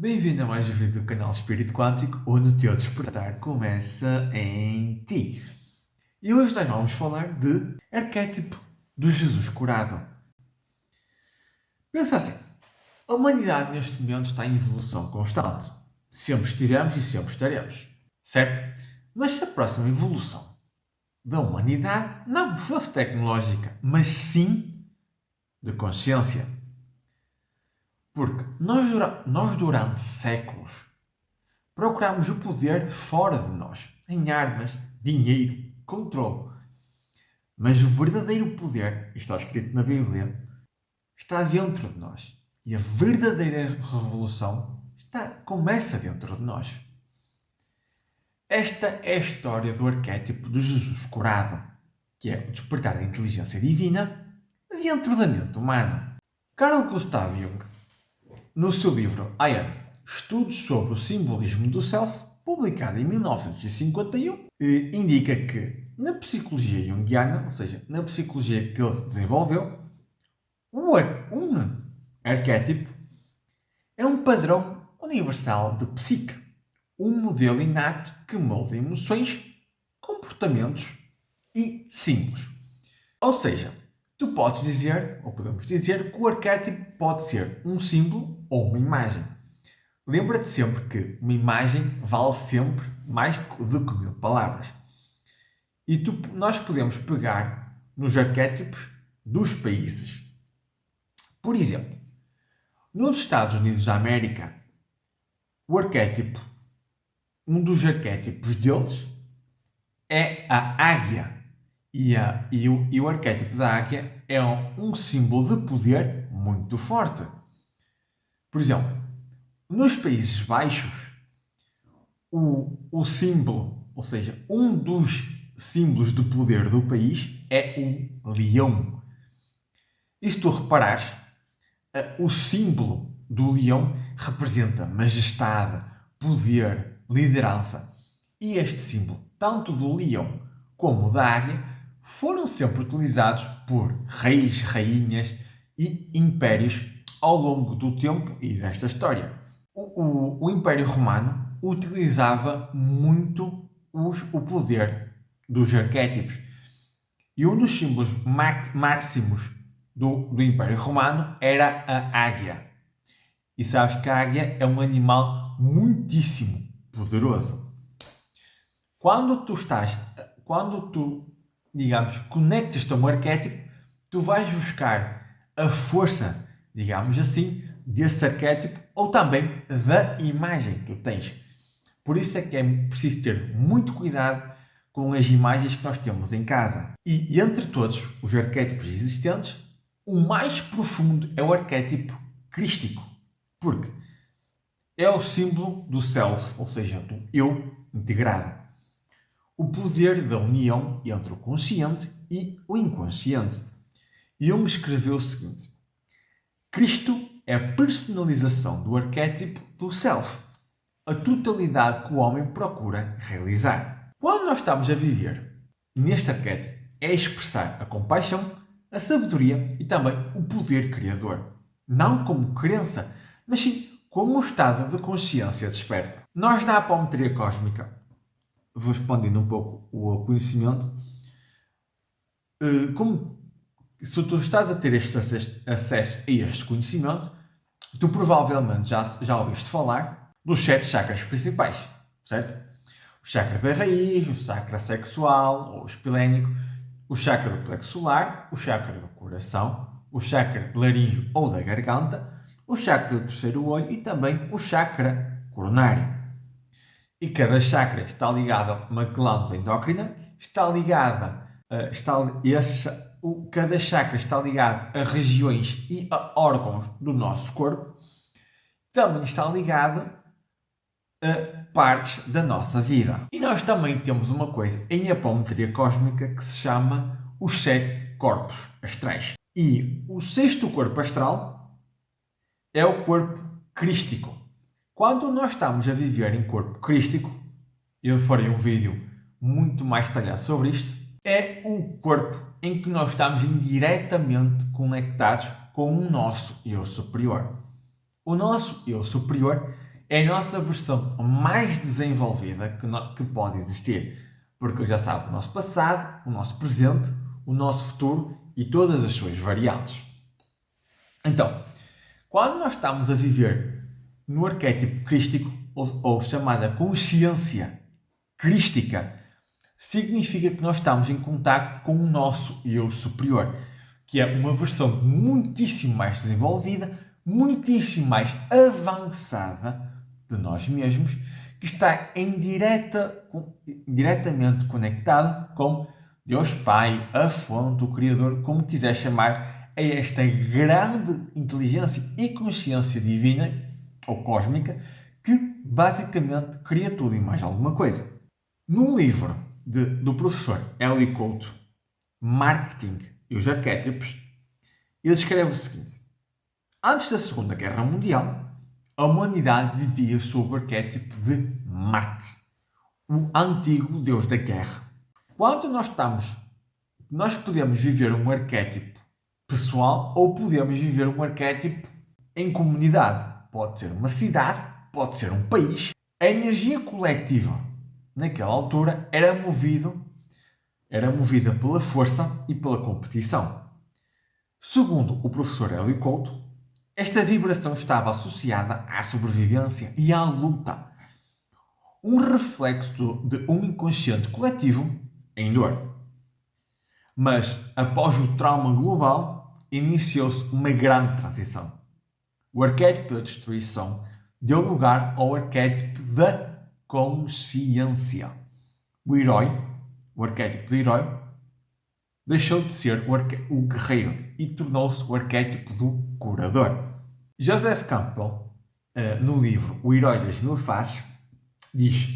Bem-vindo a mais um vídeo do canal Espírito Quântico, onde o teu despertar começa em ti. E hoje nós vamos falar de arquétipo do Jesus curado. Pensa assim, a humanidade neste momento está em evolução constante. Sempre estivemos e sempre estaremos, certo? Mas se a próxima evolução da humanidade não fosse tecnológica, mas sim de consciência. Porque nós durante séculos procuramos o poder fora de nós, em armas, dinheiro, controle. Mas o verdadeiro poder, está escrito na Bíblia, está dentro de nós. E a verdadeira revolução começa dentro de nós. Esta é a história do arquétipo do Jesus curado, que é o despertar da inteligência divina dentro da mente humana. Carl Gustav Jung, no seu livro I Am, Estudos sobre o Simbolismo do Self, publicado em 1951, indica que na psicologia junguiana, ou seja, na psicologia que ele se desenvolveu, um arquétipo é um padrão universal de psique, um modelo inato que molda emoções, comportamentos e símbolos. Ou seja, tu podes dizer, ou podemos dizer, que o arquétipo pode ser um símbolo ou uma imagem. Lembra-te sempre que uma imagem vale sempre mais do que 1000 palavras. E nós podemos pegar nos arquétipos dos países. Por exemplo, nos Estados Unidos da América, o arquétipo, um dos arquétipos deles é a águia. E o arquétipo da águia é um símbolo de poder muito forte. Por exemplo, nos Países Baixos, o símbolo, ou seja, um dos símbolos de poder do país é o leão. E se tu reparares, o símbolo do leão representa majestade, poder, liderança. E este símbolo, tanto do leão como da águia, foram sempre utilizados por reis, rainhas e impérios ao longo do tempo e desta história. O Império Romano utilizava muito o poder dos arquétipos. E um dos símbolos máximos do Império Romano era a águia. E sabes que a águia é um animal muitíssimo poderoso. Quando tu, digamos, conectas-te a um arquétipo, tu vais buscar a força, digamos assim, desse arquétipo ou também da imagem que tu tens. Por isso é que é preciso ter muito cuidado com as imagens que nós temos em casa. E entre todos os arquétipos existentes, o mais profundo é o arquétipo crístico. Porque é o símbolo do self, ou seja, do eu integrado. O poder da união entre o consciente e o inconsciente. Jung escreveu o seguinte: Cristo é a personalização do arquétipo do self, a totalidade que o homem procura realizar. Quando nós estamos a viver neste arquétipo, é expressar a compaixão, a sabedoria e também o poder criador. Não como crença, mas sim como um estado de consciência desperta. Nós, na apometria cósmica, vou expandindo um pouco o conhecimento, se tu estás a ter este acesso a este conhecimento, tu provavelmente já ouviste falar dos 7 chakras principais, certo? O chakra da raiz, o chakra sexual ou espilénico, o chakra do plexo solar, o chakra do coração, o chakra laríngeo ou da garganta, o chakra do terceiro olho e também o chakra coronário. E cada chakra está ligado a uma glândula endócrina, cada chakra está ligado a regiões e a órgãos do nosso corpo, também está ligado a partes da nossa vida. E nós também temos uma coisa em apometria cósmica que se chama os 7 corpos astrais. E o 6º corpo astral é o corpo crístico. Quando nós estamos a viver em corpo crístico, eu farei um vídeo muito mais detalhado sobre isto, é o corpo em que nós estamos indiretamente conectados com o nosso eu superior. O nosso eu superior É a nossa versão mais desenvolvida que pode existir, porque já sabe o nosso passado, o nosso presente, o nosso futuro e todas as suas variantes. Então, quando nós estamos a viver no arquétipo crístico, ou chamada consciência crística, significa que nós estamos em contato com o nosso eu superior, que é uma versão muitíssimo mais desenvolvida, muitíssimo mais avançada de nós mesmos, que está diretamente conectado com Deus Pai, a fonte, o Criador, como quiser chamar, a esta grande inteligência e consciência divina ou cósmica que basicamente cria tudo e mais alguma coisa. No livro do professor Ellie Couto, Marketing e os Arquétipos, ele escreve o seguinte: antes da Segunda Guerra Mundial, a humanidade vivia sob o arquétipo de Marte, o antigo deus da guerra. Quando nós podemos viver um arquétipo pessoal ou podemos viver um arquétipo em comunidade. Pode ser uma cidade, pode ser um país. A energia coletiva, naquela altura, era movida pela força e pela competição. Segundo o professor Hélio Couto, esta vibração estava associada à sobrevivência e à luta, um reflexo de um inconsciente coletivo em dor. Mas, após o trauma global, iniciou-se uma grande transição. O arquétipo da destruição deu lugar ao arquétipo da consciência. O herói, o arquétipo do herói, deixou de ser o guerreiro e tornou-se o arquétipo do curador. Joseph Campbell, no livro O Herói das Mil Faces, diz: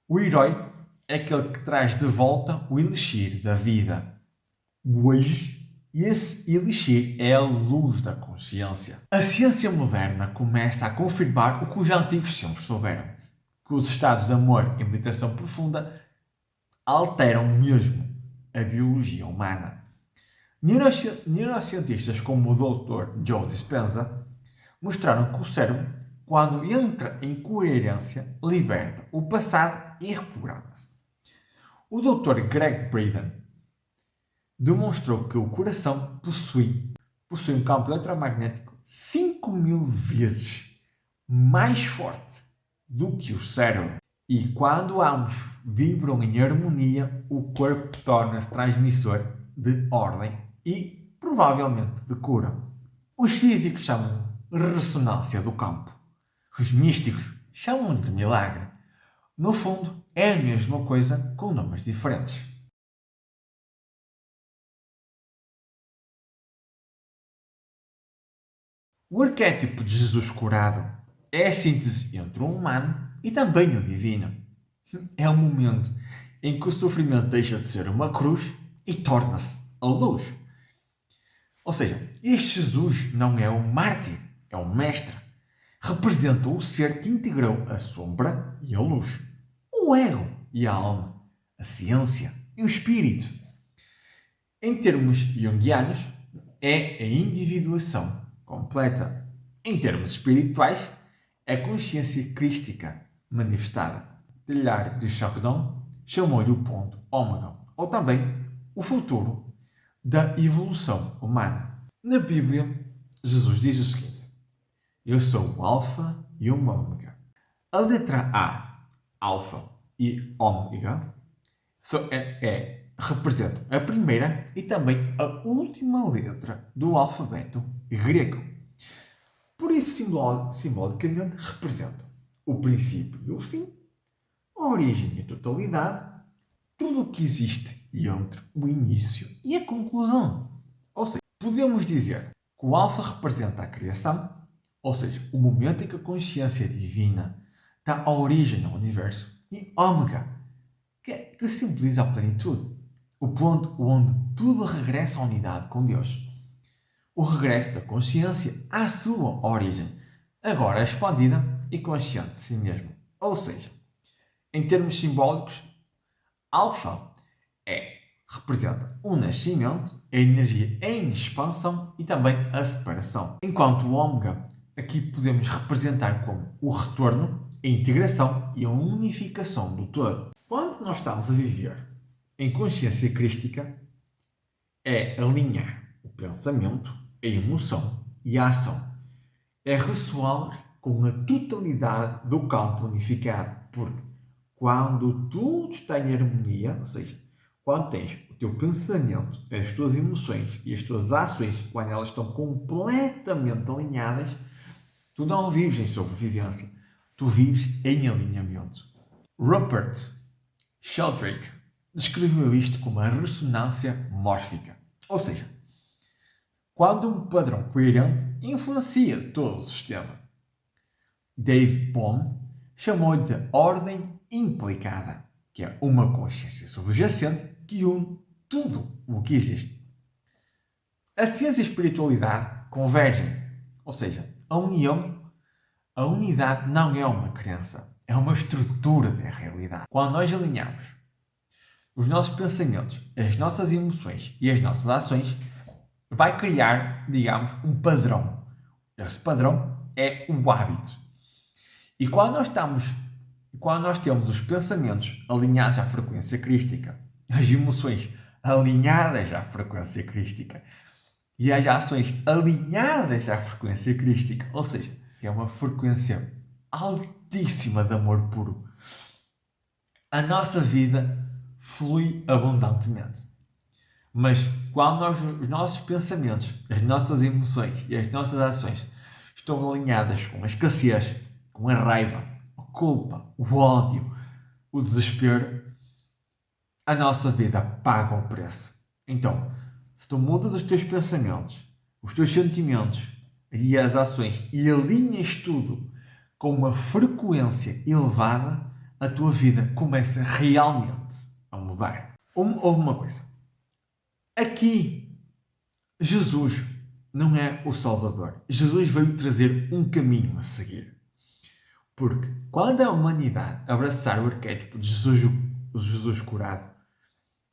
o herói é aquele que traz de volta o elixir da vida. Pois esse elixir é a luz da consciência. A ciência moderna começa a confirmar o que os antigos sempre souberam: que os estados de amor e meditação profunda alteram mesmo a biologia humana. Neurocientistas como o Dr. Joe Dispenza mostraram que o cérebro, quando entra em coerência, liberta o passado e reprograma-se. O Dr. Greg Braden demonstrou que o coração possui um campo eletromagnético 5.000 vezes mais forte do que o cérebro. E quando ambos vibram em harmonia, o corpo torna-se transmissor de ordem e, provavelmente, de cura. Os físicos chamam ressonância do campo. Os místicos chamam de milagre. No fundo, é a mesma coisa com nomes diferentes. O arquétipo de Jesus curado é a síntese entre o humano e também o divino. É o momento em que o sofrimento deixa de ser uma cruz e torna-se a luz. Ou seja, este Jesus não é um mártir, é um mestre. Representa o ser que integrou a sombra e a luz, o ego e a alma, a ciência e o espírito. Em termos junguianos, é a individuação completa. Em termos espirituais, é a consciência crística manifestada. Teilhard de Chardin chamou-lhe o ponto ômega, ou também o futuro da evolução humana. Na Bíblia, Jesus diz o seguinte: eu sou o alfa e o ômega. A letra A, alfa e ômega, representam a primeira e também a última letra do alfabeto grego. Por isso, simbolicamente, representam o princípio e o fim, a origem e a totalidade, tudo o que existe entre o início e a conclusão. Ou seja, podemos dizer que o alfa representa a criação, ou seja, o momento em que a consciência divina dá a origem ao universo, e ômega, que simboliza a plenitude, o ponto onde tudo regressa à unidade com Deus. O regresso da consciência à sua origem, agora expandida e consciente de si mesmo. Ou seja, em termos simbólicos, alfa representa o nascimento, a energia em expansão e também a separação. Enquanto o ômega aqui podemos representar como o retorno, a integração e a unificação do todo. Quando nós estamos a viver em consciência crística, é alinhar o pensamento, a emoção e a ação. É ressoar com a totalidade do campo unificado, porque quando tudo está em harmonia, ou seja, quando tens o teu pensamento, as tuas emoções e as tuas ações, quando elas estão completamente alinhadas, tu não vives em sobrevivência, tu vives em alinhamento. Rupert Sheldrake descreveu isto como a ressonância mórfica, ou seja, quando um padrão coerente influencia todo o sistema. Dave Bohm chamou-lhe de ordem implicada, que é uma consciência subjacente que une tudo o que existe. A ciência e a espiritualidade convergem, ou seja, a unidade não é uma crença, é uma estrutura da realidade. Quando nós alinhamos os nossos pensamentos, as nossas emoções e as nossas ações, vai criar, digamos, um padrão. Esse padrão é o hábito. E quando nós temos os pensamentos alinhados à frequência crística, as emoções alinhadas à frequência crística e as ações alinhadas à frequência crística, ou seja, é uma frequência altíssima de amor puro, a nossa vida flui abundantemente. Mas quando os nossos pensamentos, as nossas emoções e as nossas ações estão alinhadas com a escassez, com a raiva, a culpa, o ódio, o desespero, a nossa vida paga o preço. Então, se tu mudas os teus pensamentos, os teus sentimentos e as ações e alinhas tudo com uma frequência elevada, a tua vida começa realmente a mudar. Houve uma coisa. Aqui, Jesus não é o Salvador. Jesus veio trazer um caminho a seguir. Porque quando a humanidade abraçar o arquétipo de Jesus curado,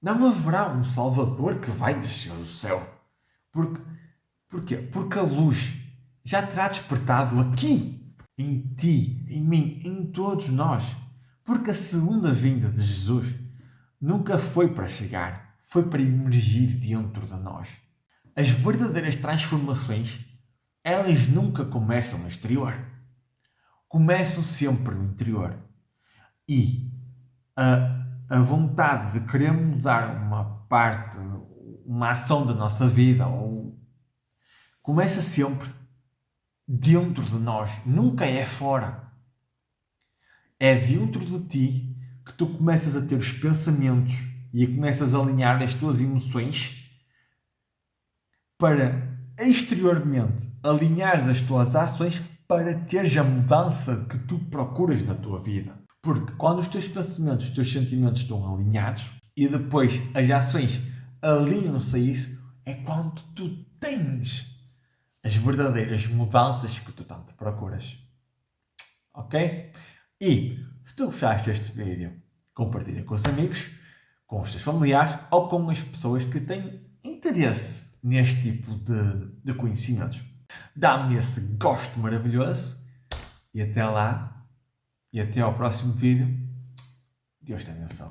não haverá um Salvador que vai descer do céu. Porquê? Porque a luz já terá despertado aqui, em ti, em mim, em todos nós. Porque a segunda vinda de Jesus nunca foi para chegar, foi para emergir dentro de nós. As verdadeiras transformações, elas nunca começam no exterior. Começam sempre no interior. E a vontade de querer mudar uma parte, uma ação da nossa vida, começa sempre dentro de nós, nunca é fora. É dentro de ti que tu começas a ter os pensamentos e começas a alinhar as tuas emoções para exteriormente alinhar as tuas ações para teres a mudança que tu procuras na tua vida. Porque quando os teus pensamentos, os teus sentimentos estão alinhados e depois as ações alinham-se a isso, é quando tu tens as verdadeiras mudanças que tu tanto procuras. Ok? E se tu gostaste deste vídeo, compartilha com os amigos, com os teus familiares ou com as pessoas que têm interesse neste tipo de conhecimentos. Dá-me esse gosto maravilhoso e até lá, e até ao próximo vídeo. Deus te abençoe.